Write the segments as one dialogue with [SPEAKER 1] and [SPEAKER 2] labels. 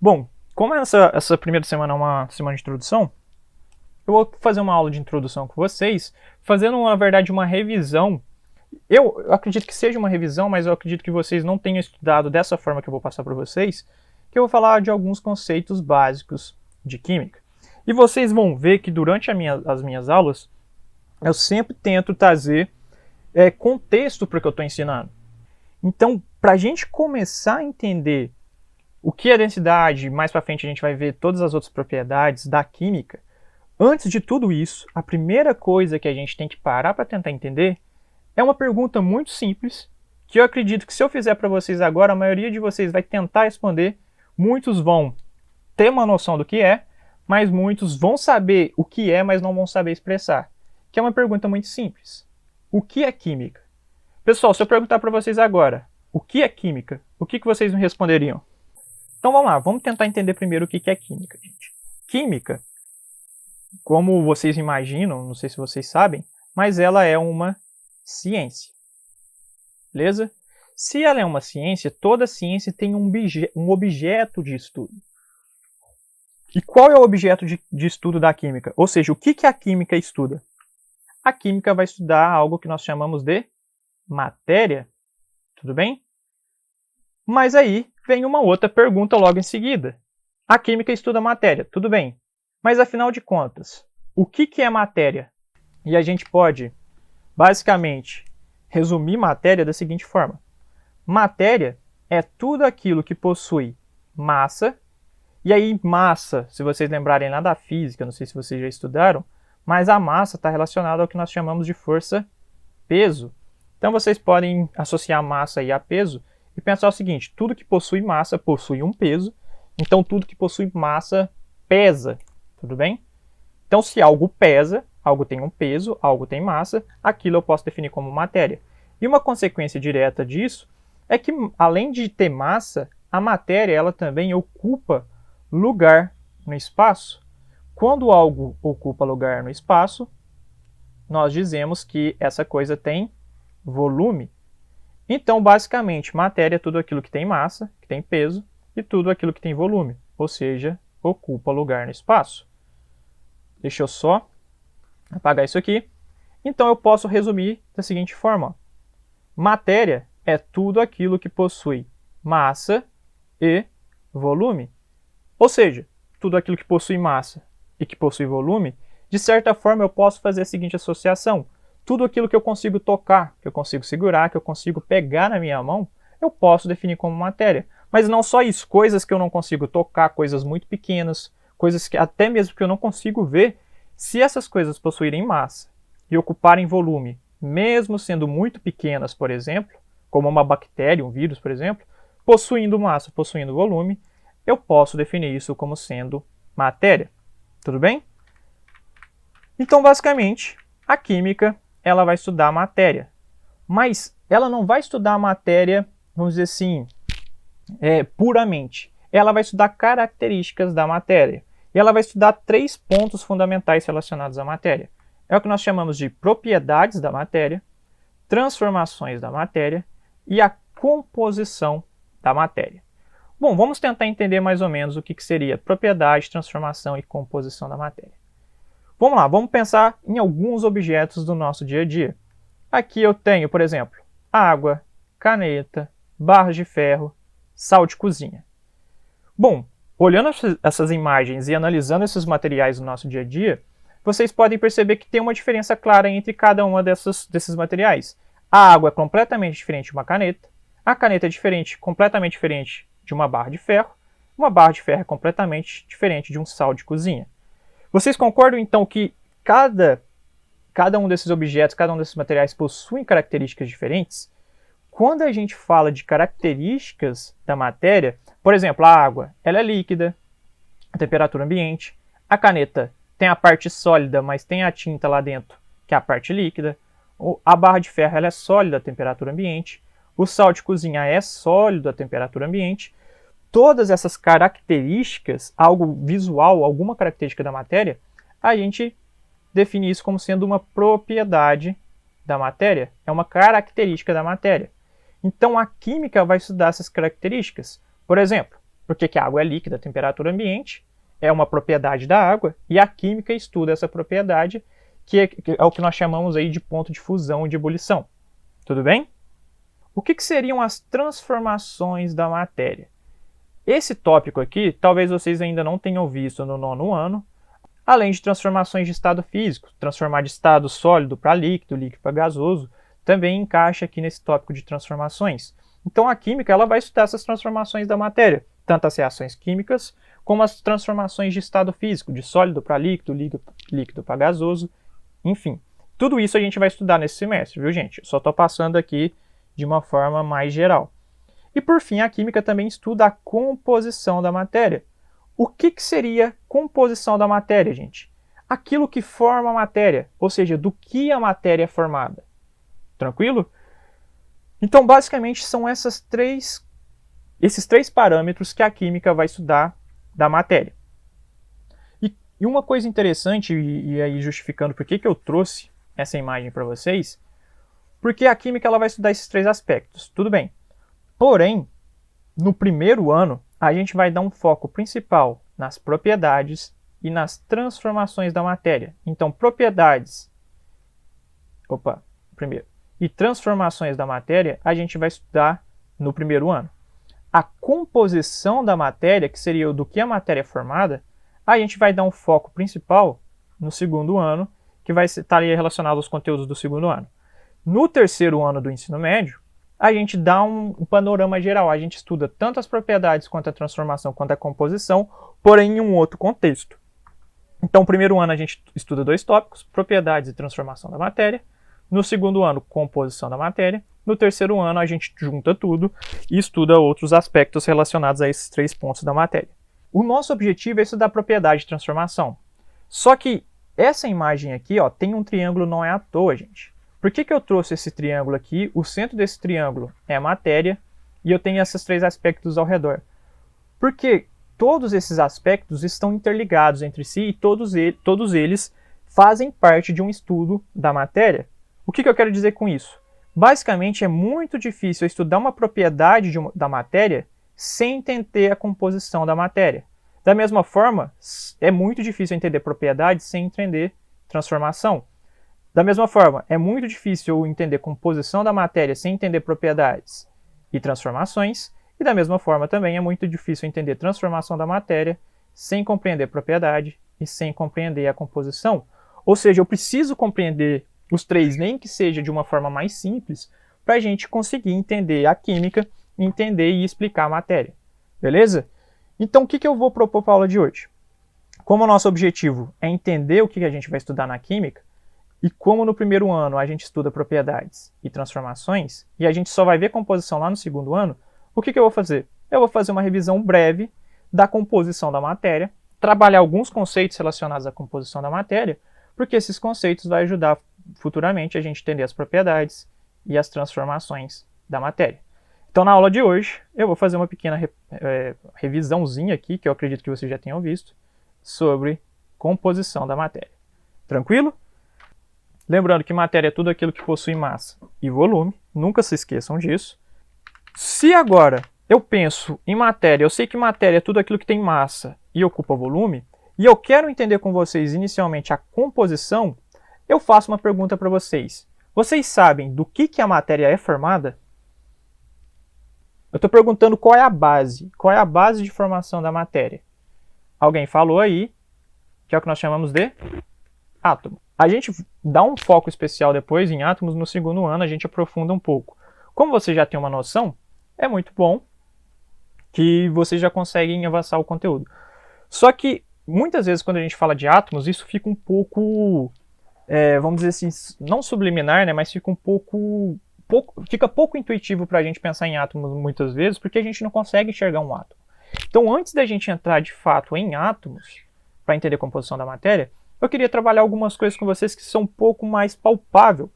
[SPEAKER 1] Bom, como essa primeira semana é uma semana de introdução, eu vou fazer uma aula de introdução com vocês, fazendo, na verdade, uma revisão. Eu acredito que seja uma revisão, mas eu acredito que vocês não tenham estudado dessa forma que eu vou passar para vocês, que eu vou falar de alguns conceitos básicos de química. E vocês vão ver que durante as minhas aulas, eu sempre tento trazer contexto para o que eu estou ensinando. Então, para a gente começar a entender o que é densidade, mais para frente a gente vai ver todas as outras propriedades da química, antes de tudo isso, a primeira coisa que a gente tem que parar para tentar entender é uma pergunta muito simples, que eu acredito que se eu fizer para vocês agora, a maioria de vocês vai tentar responder, muitos vão ter uma noção do que é, mas muitos vão saber o que é, mas não vão saber expressar. Que é uma pergunta muito simples. O que é química? Pessoal, se eu perguntar para vocês agora, o que é química? O que vocês me responderiam? Então vamos lá, vamos tentar entender primeiro o que é química, gente. Química, como vocês imaginam, não sei se vocês sabem, mas ela é uma ciência. Beleza? Se ela é uma ciência, toda ciência tem um objeto de estudo. E qual é o objeto de estudo da química? Ou seja, o que a química estuda? A química vai estudar algo que nós chamamos de matéria. Tudo bem? Mas aí vem uma outra pergunta logo em seguida. A química estuda matéria, tudo bem. Mas afinal de contas, o que é matéria? E a gente pode, basicamente, resumir matéria da seguinte forma. Matéria é tudo aquilo que possui massa. E aí massa, se vocês lembrarem lá da física, não sei se vocês já estudaram, mas a massa está relacionada ao que nós chamamos de força-peso. Então vocês podem associar massa aí a peso e pensar o seguinte, tudo que possui massa possui um peso, então tudo que possui massa pesa, tudo bem? Então se algo pesa, algo tem um peso, algo tem massa, aquilo eu posso definir como matéria. E uma consequência direta disso é que, além de ter massa, a matéria ela também ocupa lugar no espaço. Quando algo ocupa lugar no espaço, nós dizemos que essa coisa tem volume. Então, basicamente, matéria é tudo aquilo que tem massa, que tem peso, e tudo aquilo que tem volume, ou seja, ocupa lugar no espaço. Deixa eu só apagar isso aqui. Então, eu posso resumir da seguinte forma. Matéria é tudo aquilo que possui massa e volume. Ou seja, tudo aquilo que possui massa e que possui volume, de certa forma eu posso fazer a seguinte associação. Tudo aquilo que eu consigo tocar, que eu consigo segurar, que eu consigo pegar na minha mão, eu posso definir como matéria. Mas não só isso, coisas que eu não consigo tocar, coisas muito pequenas, coisas que até mesmo que eu não consigo ver, se essas coisas possuírem massa e ocuparem volume, mesmo sendo muito pequenas, por exemplo, como uma bactéria, um vírus, por exemplo, possuindo massa, possuindo volume, eu posso definir isso como sendo matéria. Tudo bem? Então, basicamente, a química ela vai estudar a matéria. Mas ela não vai estudar a matéria, vamos dizer assim, puramente. Ela vai estudar características da matéria. E ela vai estudar 3 pontos fundamentais relacionados à matéria. É o que nós chamamos de propriedades da matéria, transformações da matéria e a composição da matéria. Bom, vamos tentar entender mais ou menos o que seria propriedade, transformação e composição da matéria. Vamos lá, vamos pensar em alguns objetos do nosso dia a dia. Aqui eu tenho, por exemplo, água, caneta, barras de ferro, sal de cozinha. Bom, olhando essas imagens e analisando esses materiais do nosso dia a dia, vocês podem perceber que tem uma diferença clara entre cada uma desses materiais. A água é completamente diferente de uma caneta, a caneta é completamente diferente de uma barra de ferro é completamente diferente de um sal de cozinha. Vocês concordam então que cada um desses objetos, cada um desses materiais possuem características diferentes? Quando a gente fala de características da matéria, por exemplo, a água ela é líquida, a temperatura ambiente, a caneta tem a parte sólida, mas tem a tinta lá dentro, que é a parte líquida, a barra de ferro ela é sólida, a temperatura ambiente, o sal de cozinha é sólido, a temperatura ambiente. Todas essas características, algo visual, alguma característica da matéria, a gente define isso como sendo uma propriedade da matéria, é uma característica da matéria. Então a química vai estudar essas características. Por exemplo, porque que a água é líquida a temperatura ambiente, é uma propriedade da água, e a química estuda essa propriedade, que é o que nós chamamos aí de ponto de fusão e de ebulição. Tudo bem? O que seriam as transformações da matéria? Esse tópico aqui, talvez vocês ainda não tenham visto no 9º ano, além de transformações de estado físico, transformar de estado sólido para líquido, líquido para gasoso, também encaixa aqui nesse tópico de transformações. Então a química ela vai estudar essas transformações da matéria, tanto as reações químicas, como as transformações de estado físico, de sólido para líquido, líquido para gasoso, enfim. Tudo isso a gente vai estudar nesse semestre, viu, gente? Eu só estou passando aqui de uma forma mais geral. E por fim, a química também estuda a composição da matéria. O que seria composição da matéria, gente? Aquilo que forma a matéria, ou seja, do que a matéria é formada. Tranquilo? Então, basicamente, são esses três parâmetros que a química vai estudar da matéria. E uma coisa interessante, e aí justificando por que eu trouxe essa imagem para vocês, porque a química ela vai estudar esses 3 aspectos, tudo bem. Porém, no primeiro ano, a gente vai dar um foco principal nas propriedades e nas transformações da matéria. Então, propriedades e transformações da matéria, a gente vai estudar no primeiro ano. A composição da matéria, que seria do que a matéria é formada, a gente vai dar um foco principal no segundo ano, que vai estar relacionado aos conteúdos do segundo ano. No terceiro ano do ensino médio, a gente dá um panorama geral, a gente estuda tanto as propriedades quanto a transformação quanto a composição, porém em um outro contexto. Então, no primeiro ano a gente estuda 2 tópicos, propriedades e transformação da matéria. No segundo ano, composição da matéria. No terceiro ano a gente junta tudo e estuda outros aspectos relacionados a esses 3 pontos da matéria. O nosso objetivo é estudar propriedade de transformação. Só que essa imagem aqui, ó, tem um triângulo, não é à toa, gente. Por que eu trouxe esse triângulo aqui? O centro desse triângulo é a matéria e eu tenho esses 3 aspectos ao redor. Porque todos esses aspectos estão interligados entre si e todos eles fazem parte de um estudo da matéria. O que eu quero dizer com isso? Basicamente, é muito difícil estudar uma propriedade da matéria sem entender a composição da matéria. Da mesma forma, é muito difícil entender propriedade sem entender transformação. Da mesma forma, é muito difícil entender composição da matéria sem entender propriedades e transformações. E da mesma forma também é muito difícil entender transformação da matéria sem compreender propriedade e sem compreender a composição. Ou seja, eu preciso compreender os 3, nem que seja de uma forma mais simples, para a gente conseguir entender a química, entender e explicar a matéria. Beleza? Então, o que eu vou propor para a aula de hoje? Como o nosso objetivo é entender o que a gente vai estudar na química, e como no primeiro ano a gente estuda propriedades e transformações, e a gente só vai ver composição lá no segundo ano, o que eu vou fazer? Eu vou fazer uma revisão breve da composição da matéria, trabalhar alguns conceitos relacionados à composição da matéria, porque esses conceitos vão ajudar futuramente a gente entender as propriedades e as transformações da matéria. Então, na aula de hoje, eu vou fazer uma pequena revisãozinha aqui, que eu acredito que vocês já tenham visto, sobre composição da matéria. Tranquilo? Lembrando que matéria é tudo aquilo que possui massa e volume, nunca se esqueçam disso. Se agora eu penso em matéria, eu sei que matéria é tudo aquilo que tem massa e ocupa volume, e eu quero entender com vocês inicialmente a composição, eu faço uma pergunta para vocês. Vocês sabem do que a matéria é formada? Eu estou perguntando qual é a base de formação da matéria. Alguém falou aí, que é o que nós chamamos de átomo. A gente dá um foco especial depois em átomos, no segundo ano a gente aprofunda um pouco. Como você já tem uma noção, é muito bom que vocês já conseguem avançar o conteúdo. Só que, muitas vezes, quando a gente fala de átomos, isso fica um pouco, vamos dizer assim, não subliminar, né, mas fica um pouco intuitivo para a gente pensar em átomos muitas vezes, porque a gente não consegue enxergar um átomo. Então, antes da gente entrar de fato em átomos, para entender a composição da matéria, eu queria trabalhar algumas coisas com vocês que são um pouco mais palpável,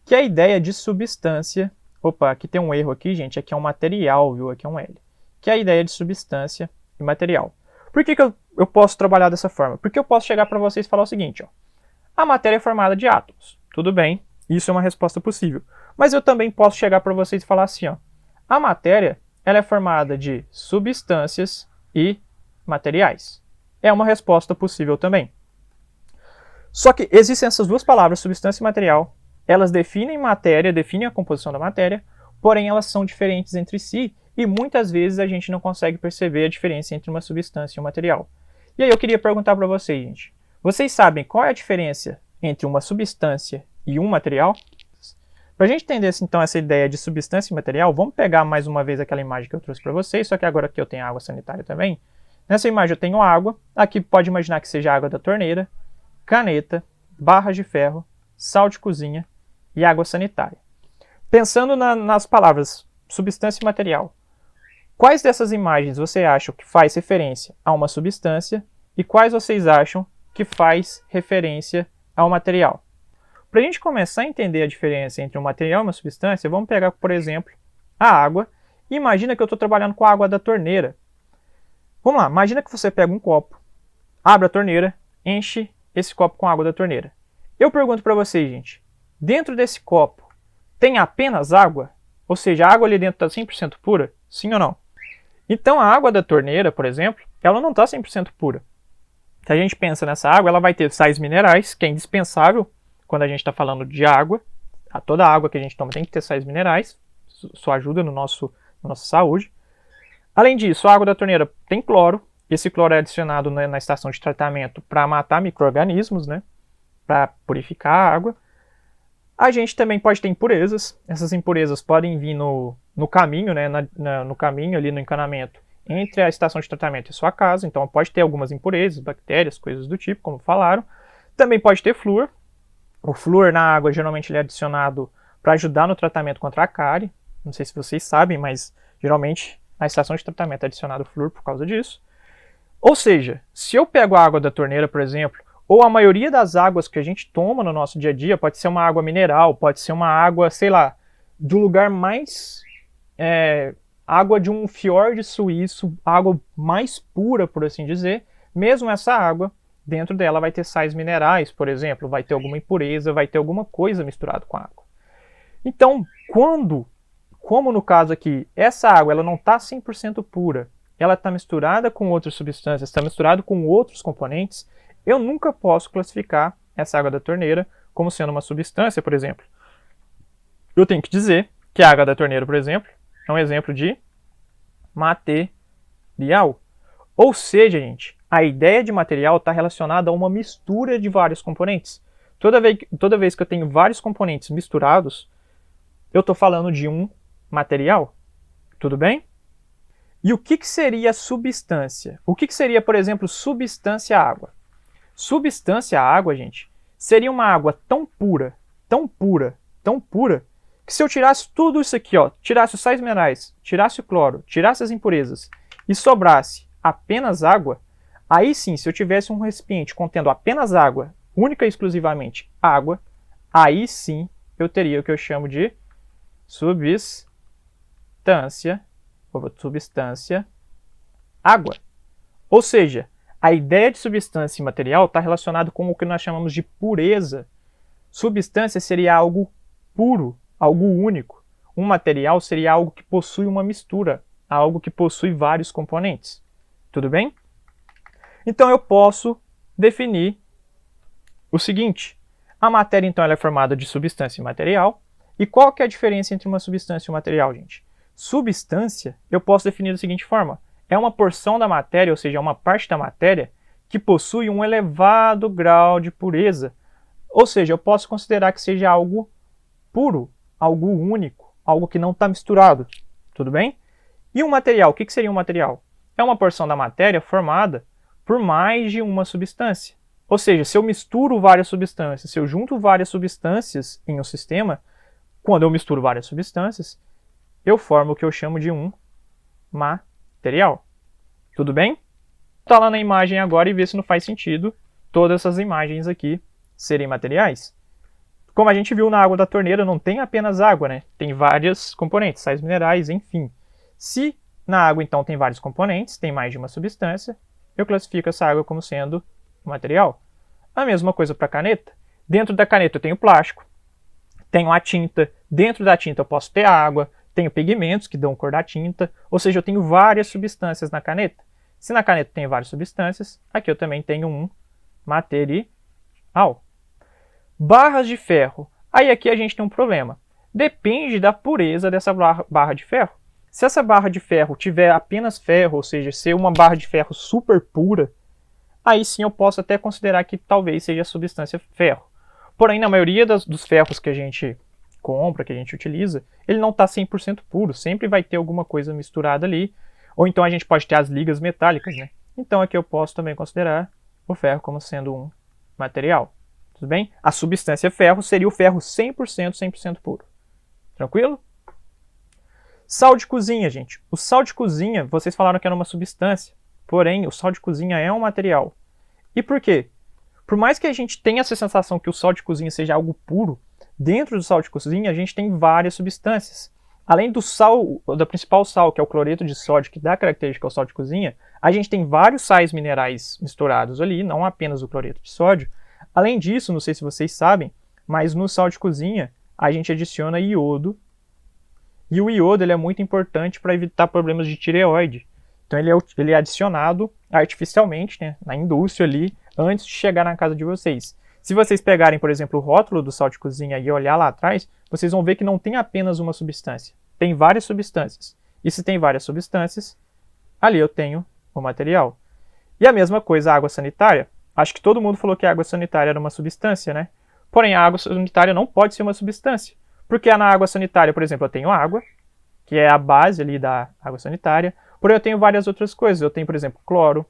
[SPEAKER 1] que é a ideia de substância. Opa, aqui tem um erro aqui, gente, aqui é um material, viu? Aqui é um L. Que é a ideia de substância e material. Por que eu posso trabalhar dessa forma? Porque eu posso chegar para vocês e falar o seguinte, ó. A matéria é formada de átomos. Tudo bem, isso é uma resposta possível. Mas eu também posso chegar para vocês e falar assim, ó. A matéria ela é formada de substâncias e materiais. É uma resposta possível também. Só que existem essas duas palavras, substância e material. Elas definem matéria, definem a composição da matéria, porém elas são diferentes entre si e muitas vezes a gente não consegue perceber a diferença entre uma substância e um material. E aí eu queria perguntar para vocês, gente. Vocês sabem qual é a diferença entre uma substância e um material? Para a gente entender então essa ideia de substância e material, vamos pegar mais uma vez aquela imagem que eu trouxe para vocês, só que agora aqui eu tenho água sanitária também. Nessa imagem eu tenho água, aqui pode imaginar que seja água da torneira, caneta, barras de ferro, sal de cozinha e água sanitária. Pensando nas palavras substância e material, quais dessas imagens você acha que faz referência a uma substância e quais vocês acham que faz referência ao material? Para a gente começar a entender a diferença entre um material e uma substância, vamos pegar, por exemplo, a água e imagina que eu estou trabalhando com a água da torneira. Vamos lá, imagina que você pega um copo, abre a torneira, enche esse copo com água da torneira. Eu pergunto para vocês, gente, dentro desse copo tem apenas água? Ou seja, a água ali dentro está 100% pura? Sim ou não? Então a água da torneira, por exemplo, ela não está 100% pura. Se a gente pensa nessa água, ela vai ter sais minerais, que é indispensável quando a gente está falando de água. Toda a água que a gente toma tem que ter sais minerais, isso ajuda na nossa saúde. Além disso, a água da torneira tem cloro, esse cloro é adicionado na estação de tratamento para matar micro-organismos, né? Para purificar a água. A gente também pode ter impurezas, essas impurezas podem vir no caminho, né? No caminho ali no encanamento entre a estação de tratamento e sua casa, então pode ter algumas impurezas, bactérias, coisas do tipo, como falaram. Também pode ter flúor. O flúor na água geralmente ele é adicionado para ajudar no tratamento contra a cárie. Não sei se vocês sabem, mas geralmente na estação de tratamento é adicionado flúor por causa disso. Ou seja, se eu pego a água da torneira, por exemplo, ou a maioria das águas que a gente toma no nosso dia a dia, pode ser uma água mineral, pode ser uma água, sei lá, do lugar mais... água de um fiord suíço, água mais pura, por assim dizer, mesmo essa água, dentro dela vai ter sais minerais, por exemplo, vai ter alguma impureza, vai ter alguma coisa misturada com a água. Então, como no caso aqui, essa água ela não está 100% pura, ela está misturada com outras substâncias, está misturada com outros componentes, eu nunca posso classificar essa água da torneira como sendo uma substância, por exemplo. Eu tenho que dizer que a água da torneira, por exemplo, é um exemplo de material. Ou seja, gente, a ideia de material está relacionada a uma mistura de vários componentes. Toda vez que eu tenho vários componentes misturados, eu estou falando de um material. Tudo bem? E o que seria substância? O que seria, por exemplo, substância água? Substância água, gente, seria uma água tão pura, tão pura, tão pura, que se eu tirasse tudo isso aqui, ó, tirasse os sais minerais, tirasse o cloro, tirasse as impurezas e sobrasse apenas água, aí sim, se eu tivesse um recipiente contendo apenas água, única e exclusivamente água, aí sim eu teria o que eu chamo de substância água. Ou seja, a ideia de substância e material está relacionado com o que nós chamamos de pureza. Substância seria algo puro, algo único. Um material seria algo que possui uma mistura, algo que possui vários componentes. Tudo bem? Então eu posso definir o seguinte. A matéria, então, ela é formada de substância e material. E qual que é a diferença entre uma substância e um material, gente? Substância, eu posso definir da seguinte forma. É uma porção da matéria, ou seja, uma parte da matéria, que possui um elevado grau de pureza. Ou seja, eu posso considerar que seja algo puro, algo único, algo que não está misturado. Tudo bem? E um material, o que seria um material? É uma porção da matéria formada por mais de uma substância. Ou seja, se eu misturo várias substâncias, se eu junto várias substâncias em um sistema, quando eu misturo várias substâncias, eu formo o que eu chamo de um material. Tudo bem? Tá lá na imagem agora e ver se não faz sentido todas essas imagens aqui serem materiais. Como a gente viu na água da torneira, não tem apenas água, né? Tem vários componentes, sais minerais, enfim. Se na água, então, tem vários componentes, tem mais de uma substância, eu classifico essa água como sendo material. A mesma coisa para a caneta. Dentro da caneta eu tenho plástico, tenho a tinta, dentro da tinta eu posso ter água, tenho pigmentos que dão cor da tinta, ou seja, eu tenho várias substâncias na caneta. Se na caneta tem várias substâncias, aqui eu também tenho um material. Barras de ferro. Aí aqui a gente tem um problema. Depende da pureza dessa barra de ferro. Se essa barra de ferro tiver apenas ferro, ou seja, ser uma barra de ferro super pura, aí sim eu posso até considerar que talvez seja a substância ferro. Porém, na maioria dos ferros que a gente compra, que a gente utiliza, ele não está 100% puro, sempre vai ter alguma coisa misturada ali, ou então a gente pode ter as ligas metálicas, né? Então aqui eu posso também considerar o ferro como sendo um material. Tudo bem? A substância ferro seria o ferro 100% puro. Tranquilo? Sal de cozinha, gente. O sal de cozinha, vocês falaram que era uma substância, porém o sal de cozinha é um material. E por quê? Por mais que a gente tenha essa sensação que o sal de cozinha seja algo puro, dentro do sal de cozinha a gente tem várias substâncias. Além do sal, da principal sal, que é o cloreto de sódio, que dá característica ao sal de cozinha, a gente tem vários sais minerais misturados ali, não apenas o cloreto de sódio. Além disso, não sei se vocês sabem, mas no sal de cozinha a gente adiciona iodo. E o iodo ele é muito importante para evitar problemas de tireoide. Então ele é adicionado artificialmente, né, na indústria ali, antes de chegar na casa de vocês. Se vocês pegarem, por exemplo, o rótulo do sal de cozinha e olhar lá atrás, vocês vão ver que não tem apenas uma substância. Tem várias substâncias. E se tem várias substâncias, ali eu tenho o material. E a mesma coisa a água sanitária. Acho que todo mundo falou que a água sanitária era uma substância, né? Porém, a água sanitária não pode ser uma substância. Porque na água sanitária, por exemplo, eu tenho água, que é a base ali da água sanitária. Porém, eu tenho várias outras coisas. Eu tenho, por exemplo, cloro.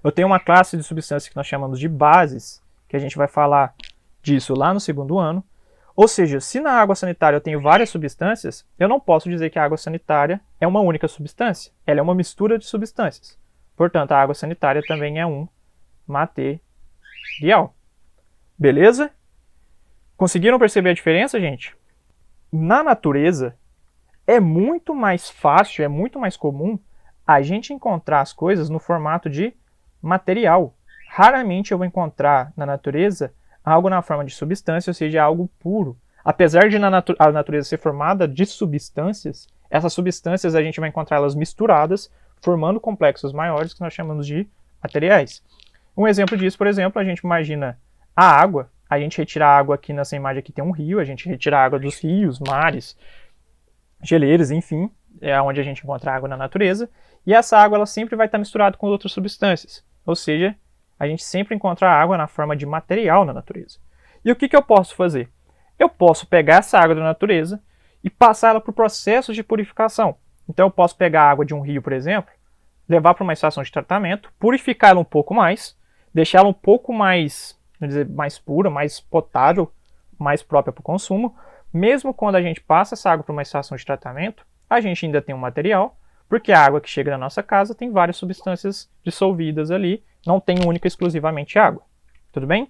[SPEAKER 1] Eu tenho uma classe de substâncias que nós chamamos de bases, que a gente vai falar disso lá no segundo ano. Ou seja, se na água sanitária eu tenho várias substâncias, eu não posso dizer que a água sanitária é uma única substância. Ela é uma mistura de substâncias. Portanto, a água sanitária também é um material. Beleza? Conseguiram perceber a diferença, gente? Na natureza, é muito mais fácil, é muito mais comum a gente encontrar as coisas no formato de material. Raramente eu vou encontrar na natureza algo na forma de substância, ou seja, algo puro. Apesar de a natureza ser formada de substâncias, essas substâncias a gente vai encontrá-las misturadas, formando complexos maiores que nós chamamos de materiais. Um exemplo disso, por exemplo, a gente imagina a água. A gente retira a água aqui nessa imagem, aqui tem um rio, a gente retira a água dos rios, mares, geleiras, enfim, é onde a gente encontra água na natureza. E essa água ela sempre vai estar misturada com outras substâncias. Ou seja, a gente sempre encontra a água na forma de material na natureza. E o que eu posso fazer? Eu posso pegar essa água da natureza e passar ela por processos de purificação. Então eu posso pegar a água de um rio, por exemplo, levar para uma estação de tratamento, purificar ela um pouco mais, deixar ela um pouco mais, vamos dizer, mais pura, mais potável, mais própria para o consumo. Mesmo quando a gente passa essa água para uma estação de tratamento, a gente ainda tem um material, porque a água que chega na nossa casa tem várias substâncias dissolvidas ali, não tem única e exclusivamente água. Tudo bem?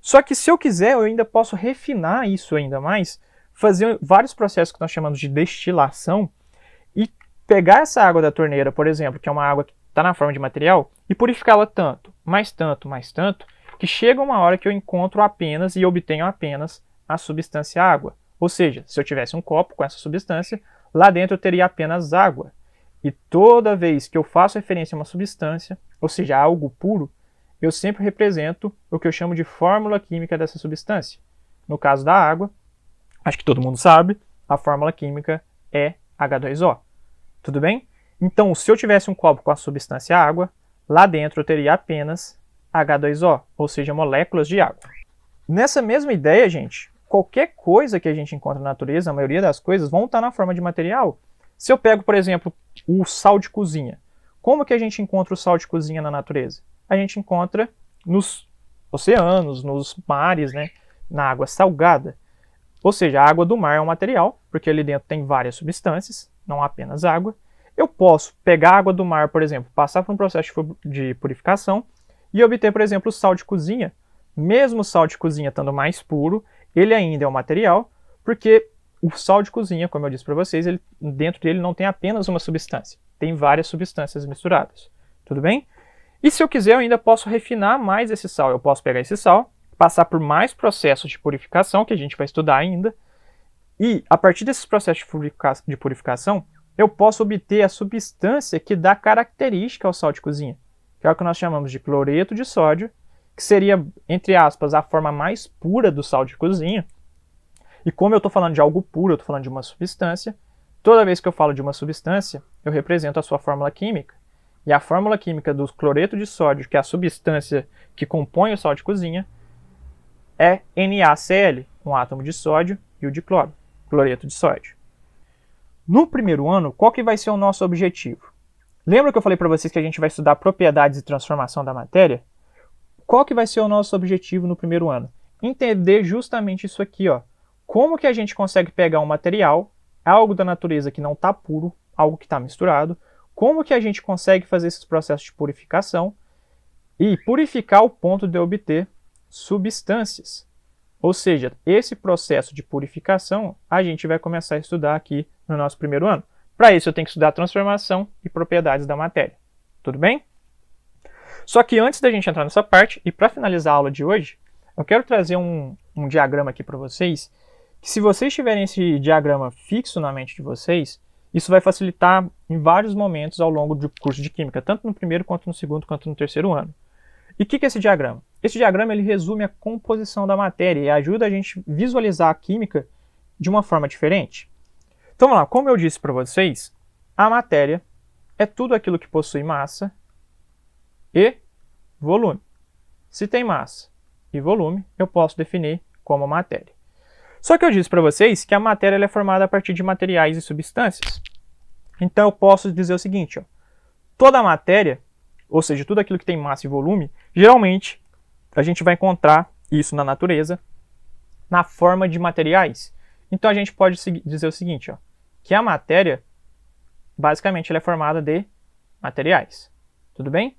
[SPEAKER 1] Só que se eu quiser, eu ainda posso refinar isso ainda mais, fazer vários processos que nós chamamos de destilação e pegar essa água da torneira, por exemplo, que é uma água que está na forma de material, e purificá-la tanto, que chega uma hora que eu encontro apenas e obtenho apenas a substância água. Ou seja, se eu tivesse um copo com essa substância, lá dentro eu teria apenas água. E toda vez que eu faço referência a uma substância, ou seja, a algo puro, eu sempre represento o que eu chamo de fórmula química dessa substância. No caso da água, acho que todo mundo sabe, a fórmula química é H2O. Tudo bem? Então, se eu tivesse um copo com a substância água, lá dentro eu teria apenas H2O, ou seja, moléculas de água. Nessa mesma ideia, gente, qualquer coisa que a gente encontra na natureza, a maioria das coisas, vão estar na forma de material. Se eu pego, por exemplo, o sal de cozinha, como que a gente encontra o sal de cozinha na natureza? A gente encontra nos oceanos, nos mares, né, na água salgada. Ou seja, a água do mar é um material, porque ali dentro tem várias substâncias, não apenas água. Eu posso pegar a água do mar, por exemplo, passar por um processo de purificação e obter, por exemplo, o sal de cozinha. Mesmo o sal de cozinha estando mais puro, ele ainda é um material, porque o sal de cozinha, como eu disse para vocês, dentro dele não tem apenas uma substância, tem várias substâncias misturadas. Tudo bem? E se eu quiser, eu ainda posso refinar mais esse sal. Eu posso pegar esse sal, passar por mais processos de purificação, que a gente vai estudar ainda, E, a partir desses processos de purificação, eu posso obter a substância que dá característica ao sal de cozinha, que é o que nós chamamos de cloreto de sódio, que seria, entre aspas, a forma mais pura do sal de cozinha. E como eu estou falando de algo puro, eu estou falando de uma substância, toda vez que eu falo de uma substância, eu represento a sua fórmula química. E a fórmula química do cloreto de sódio, que é a substância que compõe o sal de cozinha, é NaCl, um átomo de sódio e o de cloro, cloreto de sódio. No primeiro ano, qual que vai ser o nosso objetivo? Lembra que eu falei para vocês que a gente vai estudar propriedades e transformação da matéria? Qual que vai ser o nosso objetivo no primeiro ano? Entender justamente isso aqui, ó. Como que a gente consegue pegar um material, algo da natureza que não está puro, algo que está misturado, como que a gente consegue fazer esses processos de purificação e purificar ao ponto de obter substâncias. Ou seja, esse processo de purificação a gente vai começar a estudar aqui no nosso primeiro ano. Para isso eu tenho que estudar transformação e propriedades da matéria. Tudo bem? Só que antes da gente entrar nessa parte, e para finalizar a aula de hoje, eu quero trazer um diagrama aqui para vocês, que se vocês tiverem esse diagrama fixo na mente de vocês, isso vai facilitar em vários momentos ao longo do curso de Química, tanto no primeiro, quanto no segundo, quanto no terceiro ano. E o que é esse diagrama? Esse diagrama ele resume a composição da matéria e ajuda a gente a visualizar a química de uma forma diferente. Então vamos lá, como eu disse para vocês, a matéria é tudo aquilo que possui massa e volume. Se tem massa e volume, eu posso definir como matéria. Só que eu disse para vocês que a matéria é formada a partir de materiais e substâncias. Então eu posso dizer o seguinte, ó, toda a matéria, ou seja, tudo aquilo que tem massa e volume, geralmente a gente vai encontrar isso na natureza na forma de materiais. Então a gente pode dizer o seguinte, ó, que a matéria, basicamente, ela é formada de materiais. Tudo bem?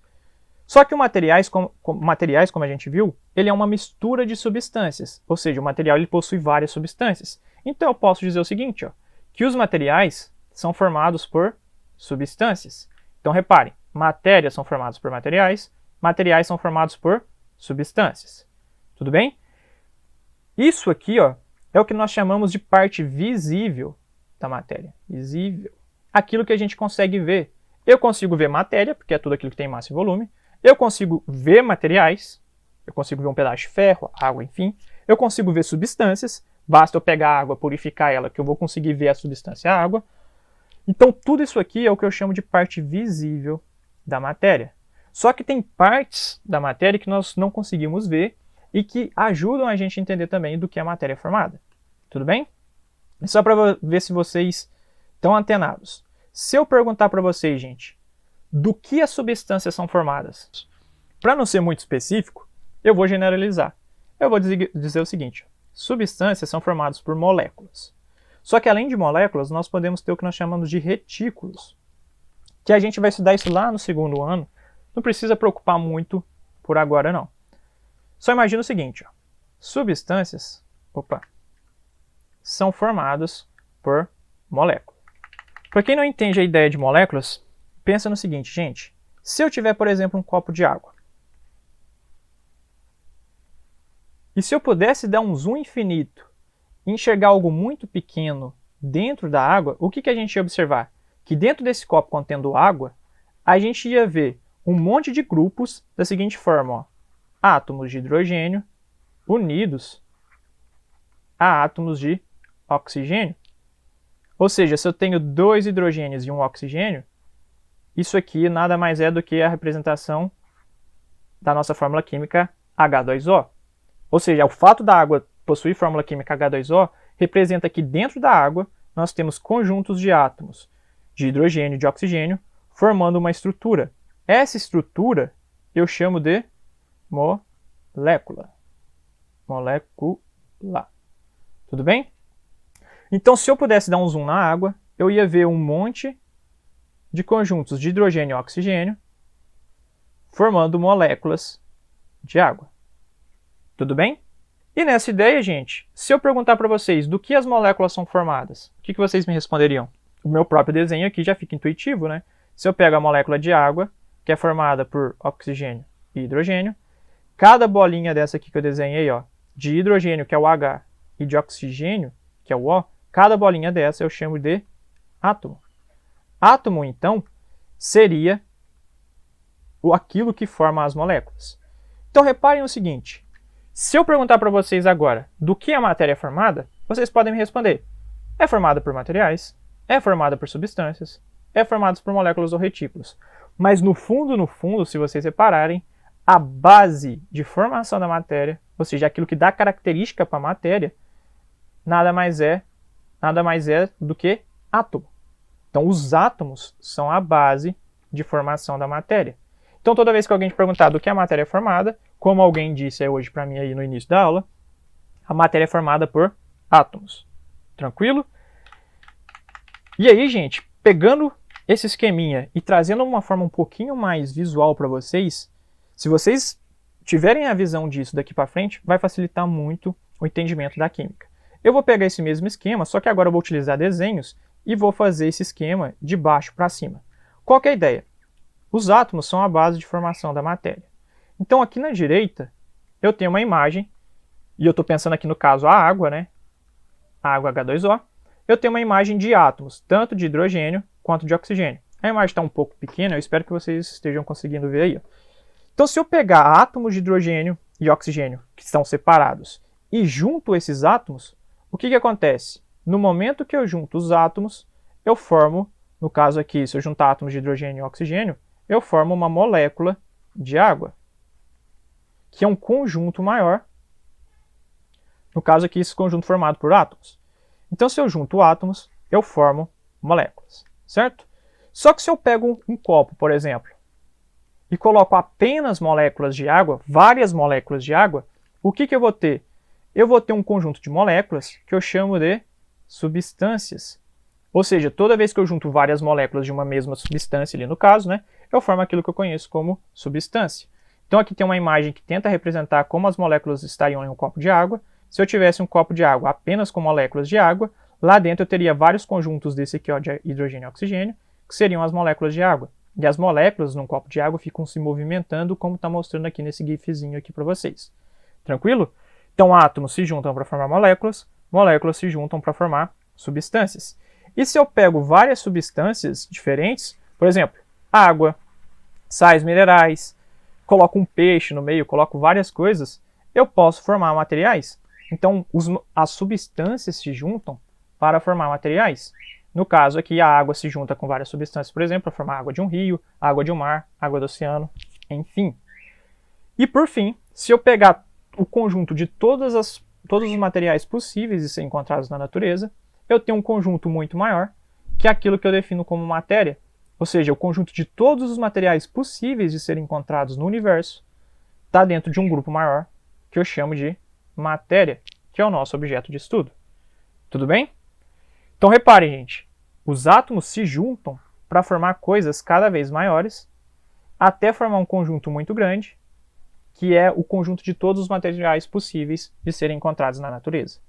[SPEAKER 1] Só que o materiais, como a gente viu, ele é uma mistura de substâncias. Ou seja, o material ele possui várias substâncias. Então eu posso dizer o seguinte, ó, que os materiais são formados por substâncias. Então reparem, matérias são formadas por materiais, materiais são formados por substâncias. Tudo bem? Isso aqui, ó, é o que nós chamamos de parte visível da matéria. Visível. Aquilo que a gente consegue ver. Eu consigo ver matéria, porque é tudo aquilo que tem massa e volume. Eu consigo ver materiais. Eu consigo ver um pedaço de ferro, água, enfim. Eu consigo ver substâncias. Basta eu pegar a água, purificar ela, que eu vou conseguir ver a substância água. Então, tudo isso aqui é o que eu chamo de parte visível da matéria. Só que tem partes da matéria que nós não conseguimos ver e que ajudam a gente a entender também do que a matéria é formada. Tudo bem? É só para ver se vocês estão antenados. Se eu perguntar para vocês, gente, do que as substâncias são formadas? Para não ser muito específico, eu vou generalizar. Eu vou dizer o seguinte, substâncias são formadas por moléculas. Só que além de moléculas, nós podemos ter o que nós chamamos de retículos, que a gente vai estudar isso lá no segundo ano. Não precisa preocupar muito por agora, não. Só imagina o seguinte, ó, substâncias são formadas por moléculas. Para quem não entende a ideia de moléculas, pensa no seguinte, gente. Se eu tiver, por exemplo, um copo de água, e se eu pudesse dar um zoom infinito e enxergar algo muito pequeno dentro da água, o que a gente ia observar? Que dentro desse copo contendo água, a gente ia ver um monte de grupos da seguinte forma, ó, átomos de hidrogênio unidos a átomos de oxigênio. Ou seja, se eu tenho 2 hidrogênios e um oxigênio, isso aqui nada mais é do que a representação da nossa fórmula química H2O. Ou seja, o fato da água possuir fórmula química H2O representa que dentro da água nós temos conjuntos de átomos de hidrogênio e de oxigênio formando uma estrutura. Essa estrutura eu chamo de molécula. Molécula. Tudo bem? Então, se eu pudesse dar um zoom na água, eu ia ver um monte de conjuntos de hidrogênio e oxigênio formando moléculas de água. Tudo bem? E nessa ideia, gente, se eu perguntar para vocês do que as moléculas são formadas, o que vocês me responderiam? O meu próprio desenho aqui já fica intuitivo, né? Se eu pego a molécula de água, que é formada por oxigênio e hidrogênio, cada bolinha dessa aqui que eu desenhei, ó, de hidrogênio, que é o H, e de oxigênio, que é o O, Cada bolinha dessa eu chamo de átomo. Átomo, então, seria aquilo que forma as moléculas. Então reparem o seguinte, se eu perguntar para vocês agora do que a matéria é formada, vocês podem me responder. É formada por materiais, é formada por substâncias, é formada por moléculas ou retículos. Mas no fundo, se vocês repararem, a base de formação da matéria, ou seja, aquilo que dá característica para a matéria, nada mais é do que átomo. Então os átomos são a base de formação da matéria. Então toda vez que alguém te perguntar do que a matéria é formada, como alguém disse hoje para mim aí no início da aula, a matéria é formada por átomos. Tranquilo? E aí, gente, pegando esse esqueminha e trazendo uma forma um pouquinho mais visual para vocês, se vocês tiverem a visão disso daqui para frente, vai facilitar muito o entendimento da química. Eu vou pegar esse mesmo esquema, só que agora eu vou utilizar desenhos e vou fazer esse esquema de baixo para cima. Qual que é a ideia? Os átomos são a base de formação da matéria. Então aqui na direita eu tenho uma imagem, e eu estou pensando aqui no caso a água, né? A água H2O. Eu tenho uma imagem de átomos, tanto de hidrogênio quanto de oxigênio. A imagem está um pouco pequena, eu espero que vocês estejam conseguindo ver aí. Então se eu pegar átomos de hidrogênio e oxigênio, que estão separados, e junto esses átomos, o que acontece? No momento que eu junto os átomos, eu formo, no caso aqui, se eu juntar átomos de hidrogênio e oxigênio, eu formo uma molécula de água, que é um conjunto maior, no caso aqui, esse conjunto formado por átomos. Então, se eu junto átomos, eu formo moléculas, certo? Só que se eu pego um copo, por exemplo, e coloco apenas moléculas de água, várias moléculas de água, o que eu vou ter? Eu vou ter um conjunto de moléculas que eu chamo de substâncias. Ou seja, toda vez que eu junto várias moléculas de uma mesma substância, ali no caso, né, eu formo aquilo que eu conheço como substância. Então aqui tem uma imagem que tenta representar como as moléculas estariam em um copo de água. Se eu tivesse um copo de água apenas com moléculas de água, lá dentro eu teria vários conjuntos desse aqui, ó, de hidrogênio e oxigênio, que seriam as moléculas de água. E as moléculas num copo de água ficam se movimentando, como está mostrando aqui nesse gifzinho aqui para vocês. Tranquilo? Então átomos se juntam para formar moléculas, moléculas se juntam para formar substâncias. E se eu pego várias substâncias diferentes, por exemplo, água, sais minerais, coloco um peixe no meio, coloco várias coisas, eu posso formar materiais. Então, as substâncias se juntam para formar materiais. No caso aqui, a água se junta com várias substâncias, por exemplo, para formar água de um rio, água de um mar, água do oceano, enfim. E por fim, se eu pegar o conjunto de todos os materiais possíveis de ser encontrados na natureza, eu tenho um conjunto muito maior, que é aquilo que eu defino como matéria. Ou seja, o conjunto de todos os materiais possíveis de serem encontrados no universo está dentro de um grupo maior, que eu chamo de matéria, que é o nosso objeto de estudo. Tudo bem? Então reparem, gente, os átomos se juntam para formar coisas cada vez maiores, até formar um conjunto muito grande, que é o conjunto de todos os materiais possíveis de serem encontrados na natureza.